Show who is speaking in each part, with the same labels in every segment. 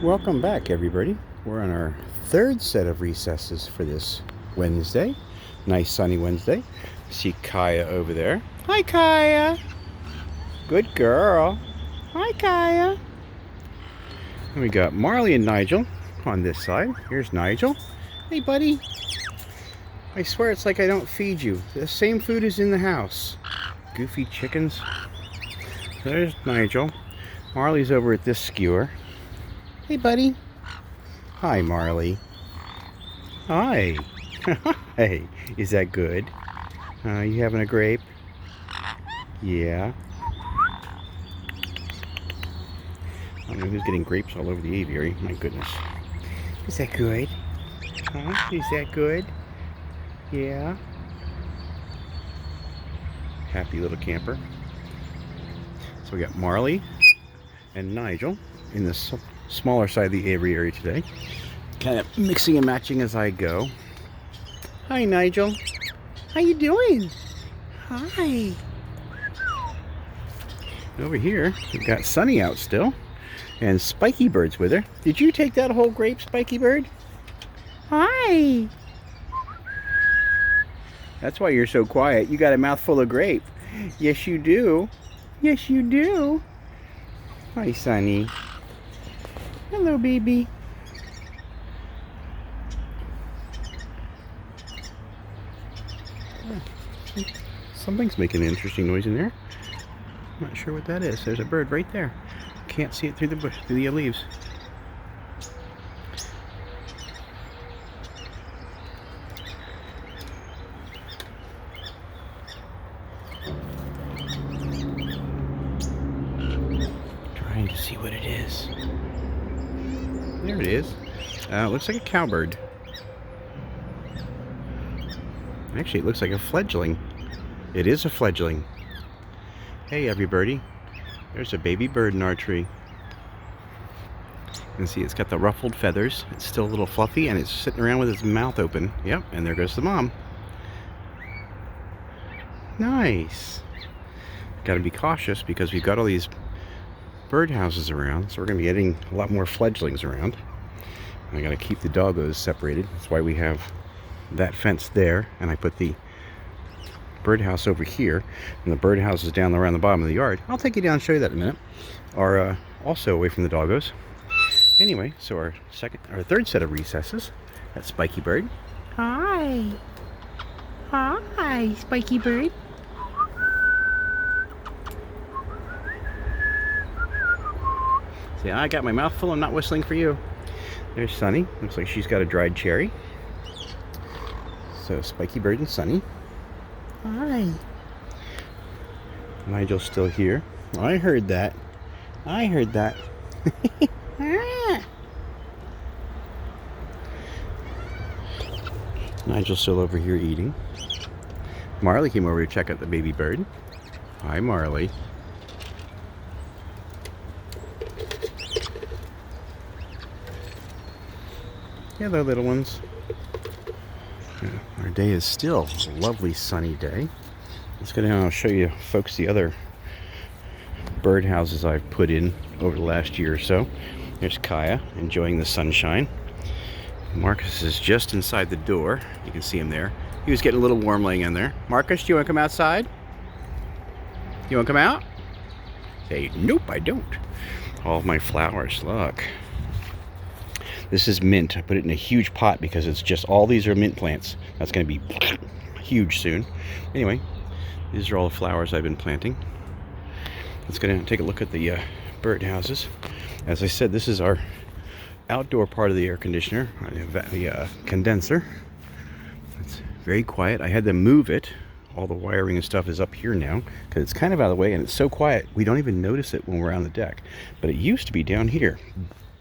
Speaker 1: Welcome back, everybody. We're on our third set of recesses for this Wednesday. Nice sunny Wednesday. See Kaya over there. Hi, Kaya. Good girl. Hi, Kaya. And we got Marley and Nigel on this side. Here's Nigel. Hey, buddy. I swear it's like I don't feed you. The same food is in the house. Goofy chickens. There's Nigel. Marley's over at this skewer. Hey, buddy. Hi, Marley. Hi. Hey, is that good? You having a grape? Yeah. I don't know who's getting grapes all over the aviary. My goodness. Is that good? Huh? Is that good? Yeah. Happy little camper. So we got Marley and Nigel in the smaller side of the aviary today. Kind of mixing and matching as I go. Hi, Nigel. How you doing? Hi. Over here, we've got Sunny out still. And Spikey-bird's with her. Did you take that whole grape, Spikey-bird? Hi. That's why you're so quiet. You got a mouthful of grape. Yes, you do. Yes, you do. Hi, Sunny. Hello, baby. Something's making an interesting noise in there. I'm not sure what that is. There's a bird right there. Can't see it through the bush, through the leaves. Trying to see what it is. There it is. Looks like a cowbird. Actually, it looks like a fledgling. It is a fledgling. Hey, everybody. There's a baby bird in our tree. You can see it's got the ruffled feathers. It's still a little fluffy, and it's sitting around with its mouth open. Yep, and there goes the mom. Nice. Got to be cautious because we've got all these birdhouses around, so we're going to be getting a lot more fledglings around. I got to keep the doggos separated. That's why we have that fence there, and I put the birdhouse over here, and the birdhouse is down around the bottom of the yard. I'll take you down and show you that in a minute. Are also away from the doggos. Anyway, so our third set of recesses. That's Spikey-bird. Hi. Hi, Spikey-bird. See, I got my mouth full. I'm not whistling for you. There's Sunny. Looks like she's got a dried cherry. So Spikey-bird and Sunny. Hi. Nigel's still here. I heard that. I heard that. Nigel's still over here eating. Marley came over to check out the baby bird. Hi, Marley. Hello, little ones. Our day is still a lovely sunny day. Let's go down and show you folks the other birdhouses I've put in over the last year or so. There's Kaya enjoying the sunshine. Marcus is just inside the door. You can see him there. He was getting a little warm laying in there. Marcus, do you want to come outside? You want to come out? Say, nope, I don't. All of my flowers, look. This is mint. I put it in a huge pot because it's just, all these are mint plants. That's going to be huge soon. Anyway, these are all the flowers I've been planting. Let's go down and take a look at the birdhouses. As I said, this is our outdoor part of the air conditioner, the condenser. It's very quiet. I had to move it. All the wiring and stuff is up here now because it's kind of out of the way, and it's so quiet we don't even notice it when we're on the deck. But it used to be down here.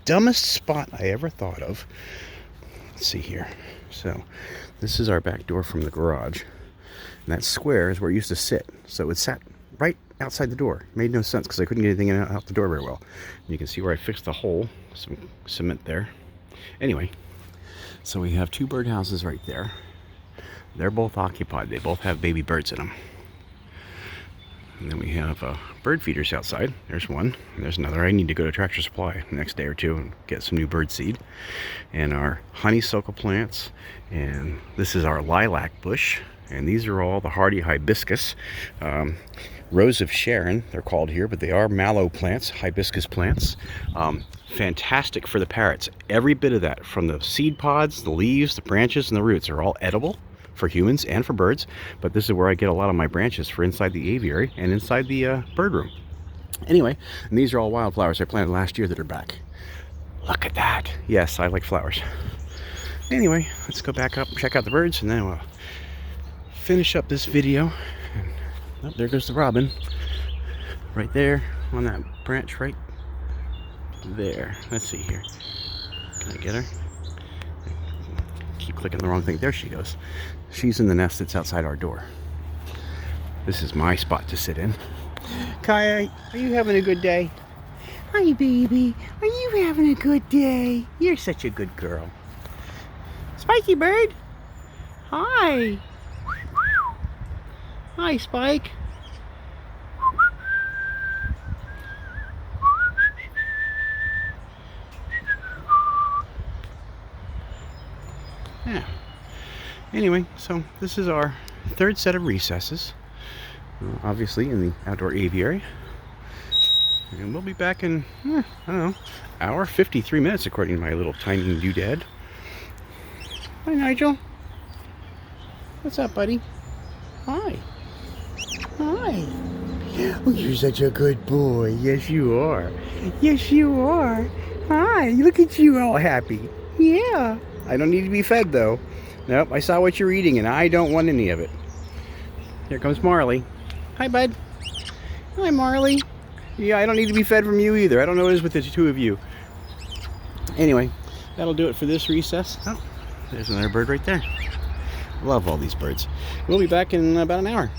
Speaker 1: Dumbest spot I ever thought of. Let's see here. So this is our back door from the garage, and that square is where it used to sit. So it sat right outside the door. Made no sense because I couldn't get anything out the door very well. And you can see where I fixed the hole, some cement there. Anyway, so we have two birdhouses right there. They're both occupied. They both have baby birds in them. And then we have bird feeders outside. There's one. There's another. I need to go to Tractor Supply the next day or two and get some new bird seed. And our honeysuckle plants. And this is our lilac bush. And these are all the hardy hibiscus. Rose of Sharon, they're called here, but they are mallow plants, hibiscus plants. Fantastic for the parrots. Every bit of that, from the seed pods, the leaves, the branches, and the roots, are all edible for humans and for birds. But this is where I get a lot of my branches for inside the aviary and inside the bird room. Anyway, and these are all wildflowers I planted last year that are back. Look at that. Yes, I like flowers. Anyway, let's go back up and check out the birds, and then we'll finish up this video. Oh, there goes the robin. Right there on that branch right there. Let's see here. Can I get her? Keep clicking the wrong thing. There she goes. She's in the nest that's outside our door. This is my spot to sit in. Caique, are you having a good day? Hi, baby. Are you having a good day? You're such a good girl. Spikey-bird. Hi. Hi, Spike. Yeah. Anyway, so this is our third set of recesses, obviously in the outdoor aviary. And we'll be back in, I don't know, hour 53 minutes according to my little tiny doodad. Hi, Nigel. What's up, buddy? Hi. Hi. Oh, you're such a good boy. Yes, you are. Yes, you are. Hi. Look at you all happy. Yeah. I don't need to be fed, though. Nope, I saw what you're eating, and I don't want any of it. Here comes Marley. Hi, bud. Hi, Marley. Yeah, I don't need to be fed from you either. I don't know what it is with the two of you. Anyway, that'll do it for this recess. Oh, there's another bird right there. Love all these birds. We'll be back in about an hour.